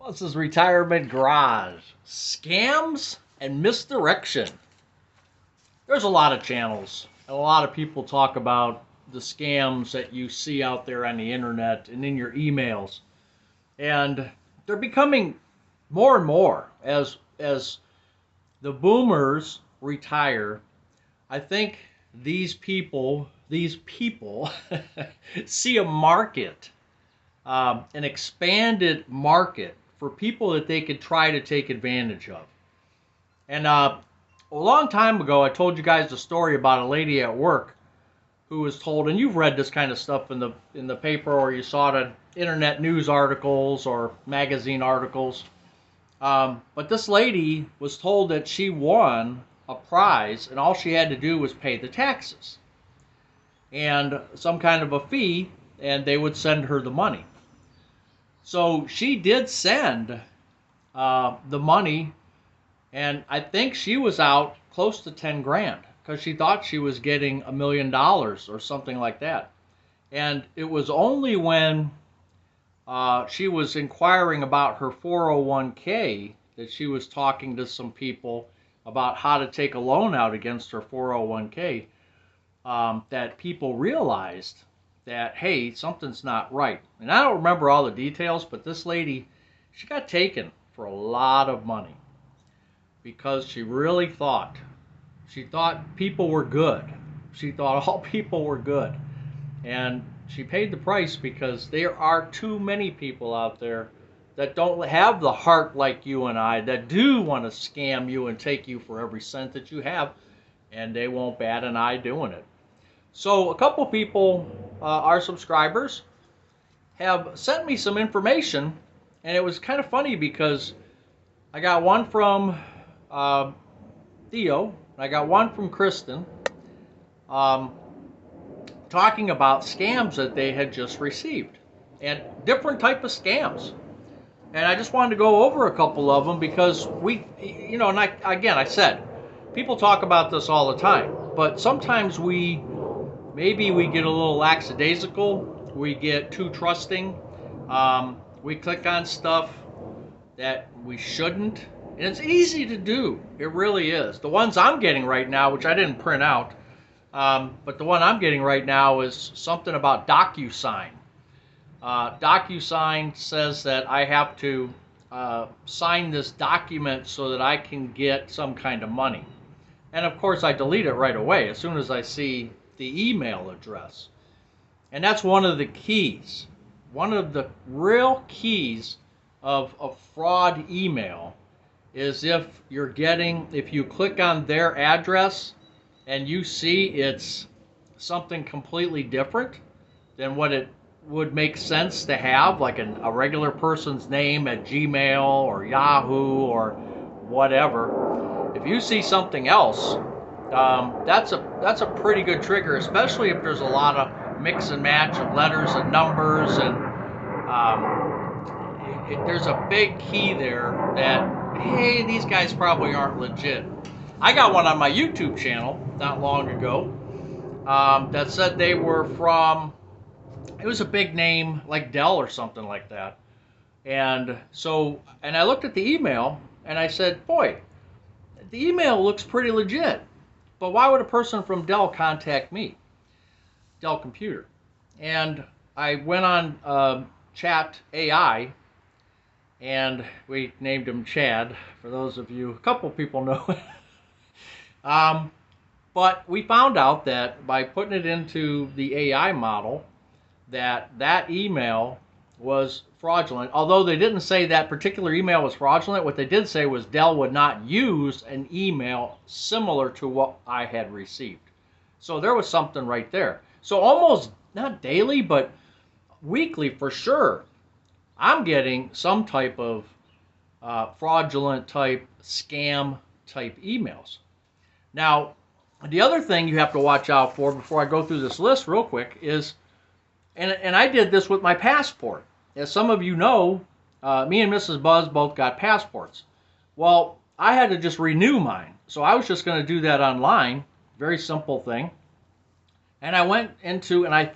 This is Retirement Garage. Scams and misdirection. There's a lot of channels, and a lot of people talk about the scams that you see out there on the internet and in your emails. And they're becoming more and more as the boomers retire. I think these people see a market, an expanded market for people that they could try to take advantage of. And a long time ago, I told you guys the story about a lady at work who was told, and you've read this kind of stuff in the paper, or you saw it in internet news articles or magazine articles. But this lady was told that she won a prize, and all she had to do was pay the taxes and some kind of a fee, and they would send her the money. So she did send the money, and I think she was out close to 10 grand because she thought she was getting $1 million or something like that. And it was only when she was inquiring about her 401k that she was talking to some people about how to take a loan out against her 401k, that people realized that, hey, something's not right. And I don't remember all the details, but this lady, she got taken for a lot of money because she thought people were good. She thought all people were good. And she paid the price because there are too many people out there that don't have the heart like you and I, that do want to scam you and take you for every cent that you have, and they won't bat an eye doing it. So a couple people, our subscribers, have sent me some information, and it was kind of funny because I got one from Theo, I got one from Kristen, talking about scams that they had just received, and different type of scams. And I just wanted to go over a couple of them because and I said, people talk about this all the time, but sometimes maybe we get a little lackadaisical, we get too trusting, we click on stuff that we shouldn't, and it's easy to do. It really is. The ones I'm getting right now, which I didn't print out, but the one I'm getting right now is something about DocuSign. DocuSign says that I have to sign this document so that I can get some kind of money. And of course I delete it right away as soon as I see the email address. And that's one of the keys. One of the real keys of a fraud email is if you click on their address and you see it's something completely different than what it would make sense to have, like a regular person's name at Gmail or Yahoo or whatever. If you see something else, that's a pretty good trigger, especially if there's a lot of mix and match of letters and numbers, and there's a big key there that, hey, these guys probably aren't legit. I got one on my YouTube channel not long ago that said they were from, it was a big name like Dell or something like that. And I looked at the email and I said, boy, the email looks pretty legit, but why would a person from Dell contact me? Dell Computer. And I went on Chat AI, and we named him Chad, for those of you, a couple people know it. But we found out that by putting it into the AI model, that email was fraudulent. Although they didn't say that particular email was fraudulent, what they did say was Dell would not use an email similar to what I had received. So there was something right there. So almost, not daily, but weekly for sure, I'm getting some type of fraudulent type, scam type emails. Now, the other thing you have to watch out for before I go through this list real quick is, and I did this with my passport. As some of you know, me and Mrs. Buzz both got passports. Well, I had to just renew mine. So I was just going to do that online. Very simple thing. And I went into, and I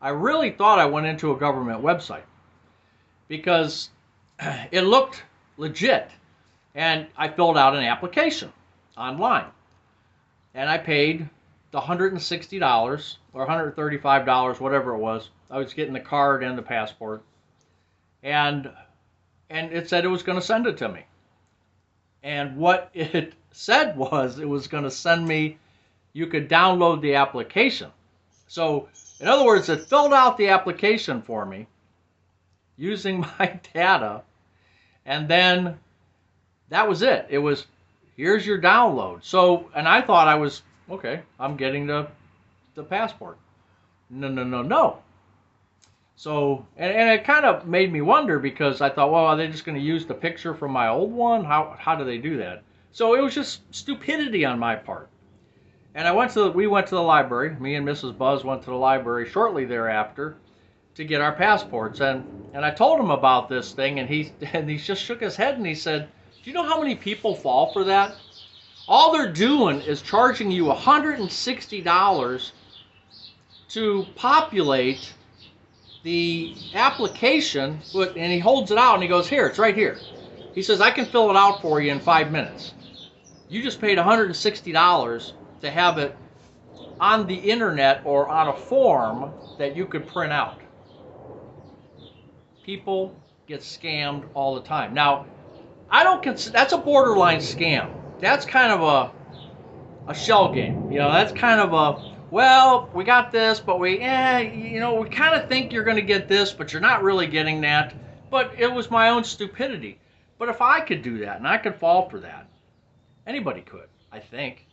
really thought I went into a government website. Because it looked legit. And I filled out an application online. And I paid the $160 or $135, whatever it was. I was getting the card and the passport. And it said it was going to send it to me. And what it said was it was going to send me, you could download the application. So, in other words, it filled out the application for me using my data, and then that was it. It was, here's your download. So, and I thought I was, okay, I'm getting the passport. No. So, and it kind of made me wonder, because I thought, well, are they just going to use the picture from my old one? How do they do that? So it was just stupidity on my part. And we went to the library. Me and Mrs. Buzz went to the library shortly thereafter to get our passports. And I told him about this thing, and he just shook his head and he said, do you know how many people fall for that? All they're doing is charging you $160 to populate the application, and he holds it out and he goes, here, it's right here. He says, I can fill it out for you in 5 minutes. You just paid $160 to have it on the internet or on a form that you could print out. People get scammed all the time. Now, I don't consider that's a borderline scam. That's kind of a shell game. You know, that's kind of a, well, we got this, but we kind of think you're going to get this, but you're not really getting that. But it was my own stupidity. But if I could do that, and I could fall for that, anybody could, I think.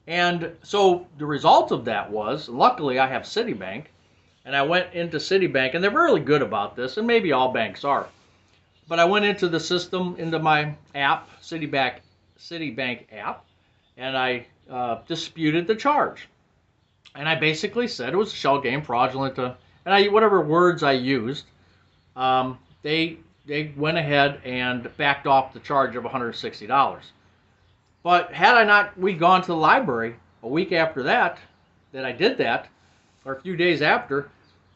And so the result of that was, luckily I have Citibank, and I went into Citibank, and they're really good about this, and maybe all banks are. But I went into the system, into my app, Citibank app, and I disputed the charge. And I basically said it was a shell game, fraudulent, and whatever words I used, they went ahead and backed off the charge of $160. But had we gone to the library a week after that I did that, or a few days after,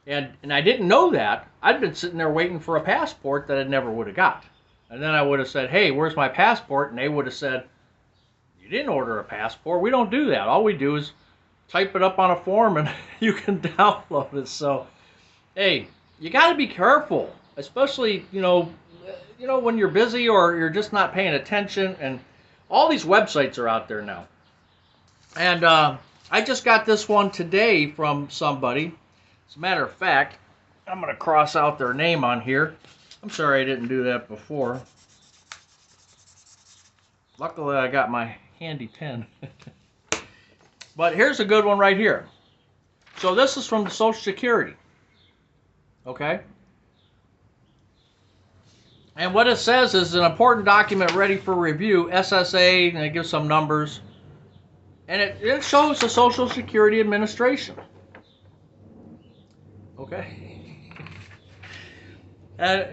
and I didn't know that, I'd been sitting there waiting for a passport that I never would have got. And then I would have said, hey, where's my passport? And they would have said, you didn't order a passport. We don't do that. All we do is type it up on a form and you can download it. So, hey, you got to be careful, especially, when you're busy or you're just not paying attention. And all these websites are out there now. And I just got this one today from somebody. As a matter of fact, I'm going to cross out their name on here. I'm sorry I didn't do that before. Luckily, I got my handy pen. But here's a good one right here. So this is from the Social Security. Okay? And what it says is an important document ready for review, SSA, and it gives some numbers. And it shows the Social Security Administration. Okay? And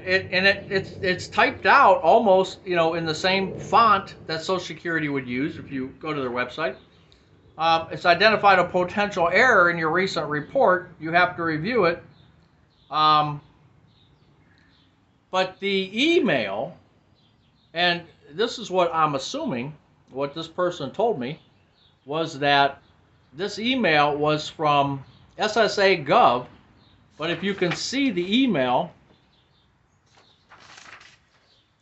it's typed out almost, in the same font that Social Security would use if you go to their website. It's identified a potential error in your recent report. You have to review it. But the email, and this is what I'm assuming, what this person told me, was that this email was from SSA Gov, but if you can see the email,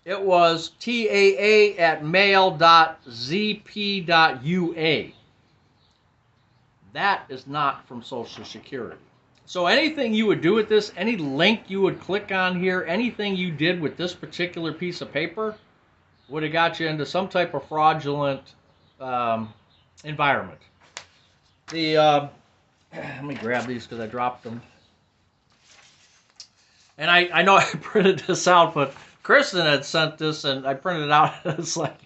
it was taa@mail.zp.ua. That is not from Social Security. So anything you would do with this, any link you would click on here, anything you did with this particular piece of paper would have got you into some type of fraudulent environment. Let me grab these because I dropped them. And I know I printed this out, but Kristen had sent this, and I printed it out. It's like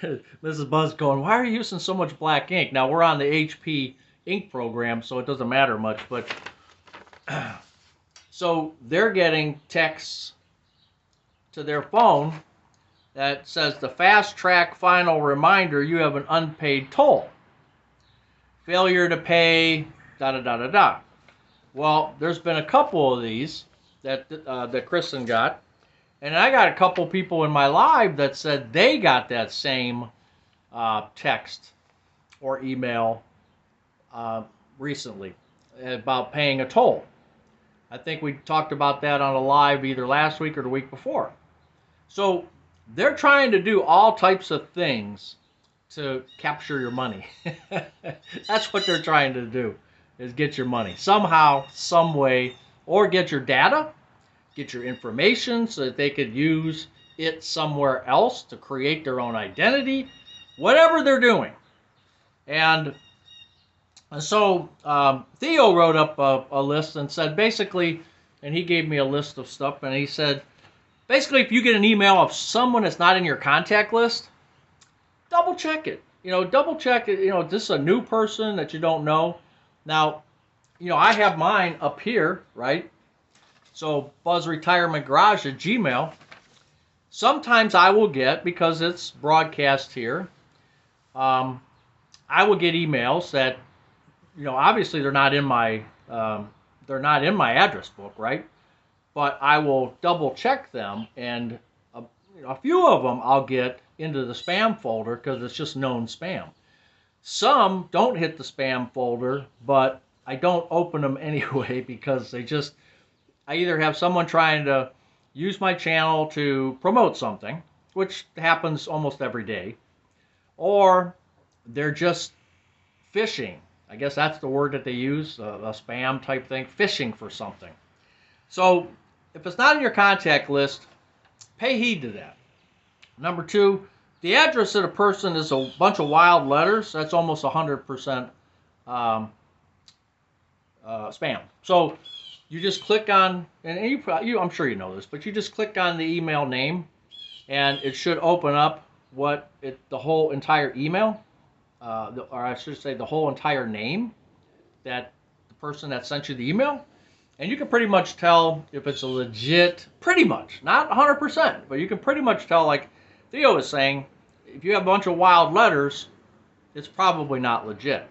Mrs. Buzz going, why are you using so much black ink? Now, we're on the HP ink program, so it doesn't matter much. But so they're getting texts to their phone that says, the fast track final reminder, you have an unpaid toll. Failure to pay, Well, there's been a couple of these that Kristen got. And I got a couple people in my live that said they got that same text or email recently about paying a toll. I think we talked about that on a live either last week or the week before. So they're trying to do all types of things to capture your money. That's what they're trying to do, is get your money somehow, some way, or get your data, get your information so that they could use it somewhere else to create their own identity, whatever they're doing. And so Theo wrote up a list and said basically, and he gave me a list of stuff, and he said, basically, if you get an email of someone that's not in your contact list, double check it. Double check it. This is a new person that you don't know. Now, I have mine up here, right? So buzzretirementgarage at Gmail. Sometimes I will get, because it's broadcast here, I will get emails that, obviously they're not in my address book, right? But I will double check them, and a few of them I'll get into the spam folder because it's just known spam. Some don't hit the spam folder, but I don't open them anyway because I either have someone trying to use my channel to promote something, which happens almost every day, or they're just phishing. I guess that's the word that they use, a spam type thing, phishing for something. So if it's not in your contact list, pay heed to that. Number two, the address of the person is a bunch of wild letters. That's almost 100% spam. So you just click on, and I'm sure you know this, but you just click on the email name, and it should open up the whole entire email, or I should say the whole entire name that the person that sent you the email. And you can pretty much tell if it's a legit, pretty much, not 100%, but you can pretty much tell, like Theo is saying, if you have a bunch of wild letters, it's probably not legit.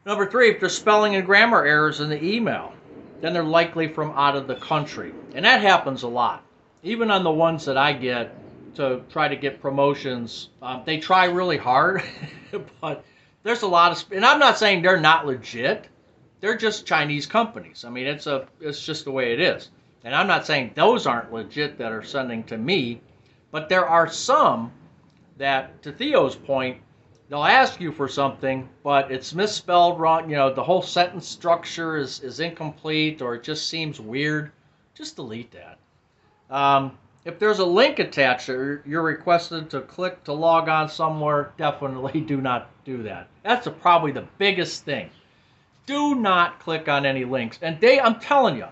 Number three, if there's spelling and grammar errors in the email, then they're likely from out of the country. And that happens a lot. Even on the ones that I get to try to get promotions, they try really hard, but there's a lot of, and I'm not saying they're not legit. They're just Chinese companies. I mean, it's just the way it is. And I'm not saying those aren't legit that are sending to me, but there are some that, to Theo's point, they'll ask you for something, but it's misspelled wrong. The whole sentence structure is incomplete, or it just seems weird. Just delete that. If there's a link attached or you're requested to click to log on somewhere, definitely do not do that. That's probably the biggest thing. Do not click on any links. And I'm telling you,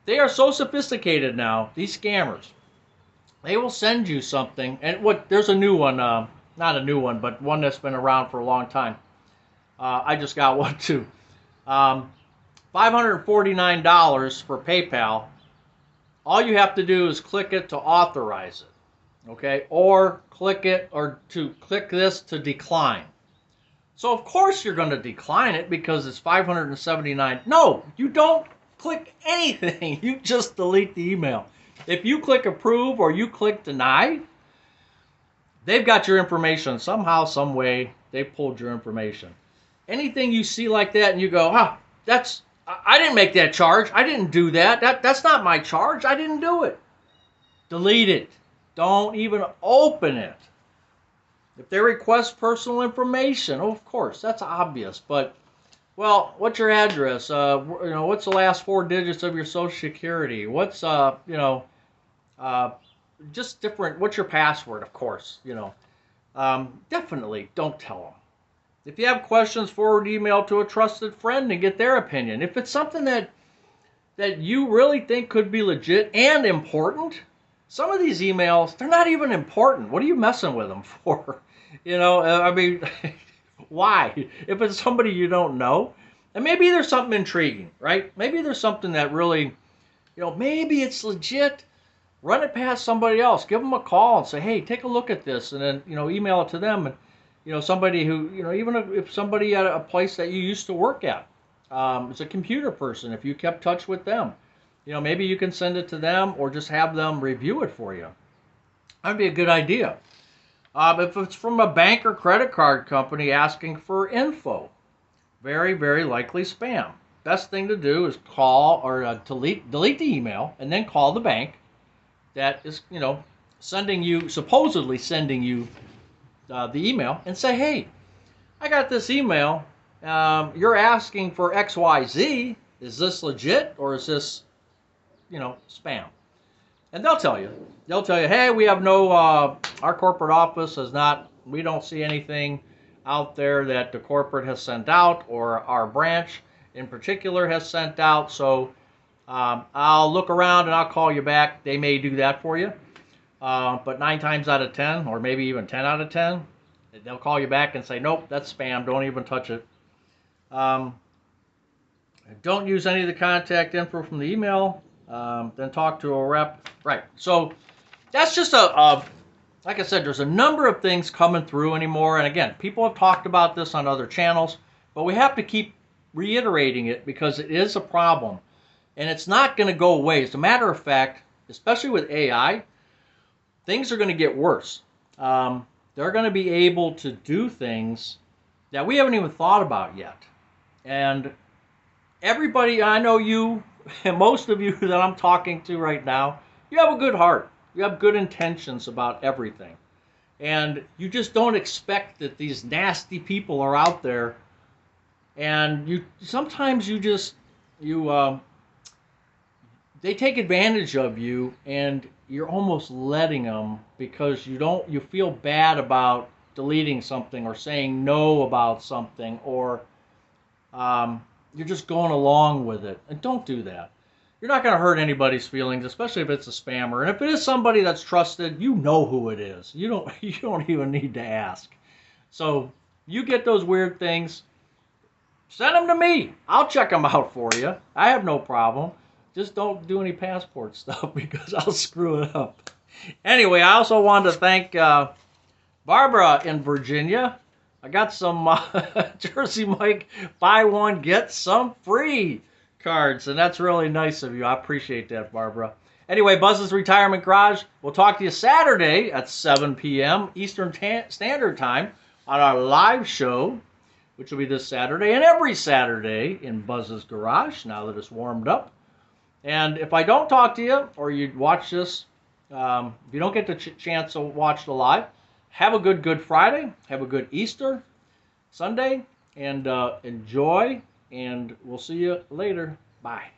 they are so sophisticated now, these scammers. They will send you something, and there's a new one, not a new one, but one that's been around for a long time. I just got one too. $549 for PayPal. All you have to do is click it to authorize it, okay? Or click it, or to click this to decline. So of course you're going to decline it because it's $579. No, you don't click anything. You just delete the email. If you click approve or you click deny, they've got your information somehow, some way. They pulled your information. Anything you see like that and you go, I didn't make that charge. I didn't do that. That's not my charge. I didn't do it. Delete it. Don't even open it. If they request personal information, of course, that's obvious. But, well, what's your address? What's the last 4 digits of your Social Security? What's, just different. What's your password? Of course, definitely don't tell them. If you have questions, forward email to a trusted friend and get their opinion. If it's something that you really think could be legit and important, some of these emails, they're not even important. What are you messing with them for? I mean, why? If it's somebody you don't know, and maybe there's something intriguing, right? Maybe there's something that really, maybe it's legit. Run it past somebody else. Give them a call and say, hey, take a look at this, and then, email it to them. And, somebody who, even if somebody at a place that you used to work at, is a computer person, if you kept touch with them, maybe you can send it to them or just have them review it for you. That'd be a good idea. If it's from a bank or credit card company asking for info, very, very likely spam. Best thing to do is call or delete the email and then call the bank that is, supposedly sending you the email and say, hey, I got this email. You're asking for XYZ. Is this legit or is this, spam? And they'll tell you. They'll tell you, hey, we have no, our corporate office has not, we don't see anything out there that the corporate has sent out or our branch in particular has sent out. So I'll look around and I'll call you back. They may do that for you. But 9 times out of 10, or maybe even 10 out of 10, they'll call you back and say, nope, that's spam. Don't even touch it. Don't use any of the contact info from the email. Then talk to a rep. Right. So that's just like I said, there's a number of things coming through anymore. And again, people have talked about this on other channels, but we have to keep reiterating it because it is a problem. And it's not going to go away. As a matter of fact, especially with AI, things are going to get worse. They're going to be able to do things that we haven't even thought about yet. And everybody, I know you, and most of you that I'm talking to right now, you have a good heart. You have good intentions about everything. And you just don't expect that these nasty people are out there. And sometimes they take advantage of you, and you're almost letting them because you feel bad about deleting something or saying no about something, or you're just going along with it. And don't do that. You're not going to hurt anybody's feelings, especially if it's a spammer. And if it is somebody that's trusted, you know who it is. You don't even need to ask. So you get those weird things, send them to me. I'll check them out for you. I have no problem. Just don't do any passport stuff because I'll screw it up. Anyway, I also wanted to thank Barbara in Virginia. I got some Jersey Mike buy one, get some free cards, and that's really nice of you. I appreciate that, Barbara. Anyway, Buzz's Retirement Garage. We'll talk to you Saturday at 7 p.m. Eastern Standard Time on our live show, which will be this Saturday and every Saturday in Buzz's Garage now that it's warmed up. And if I don't talk to you or you watch this, if you don't get the chance to watch the live, have a good Good Friday. Have a good Easter Sunday. And enjoy. And we'll see you later. Bye.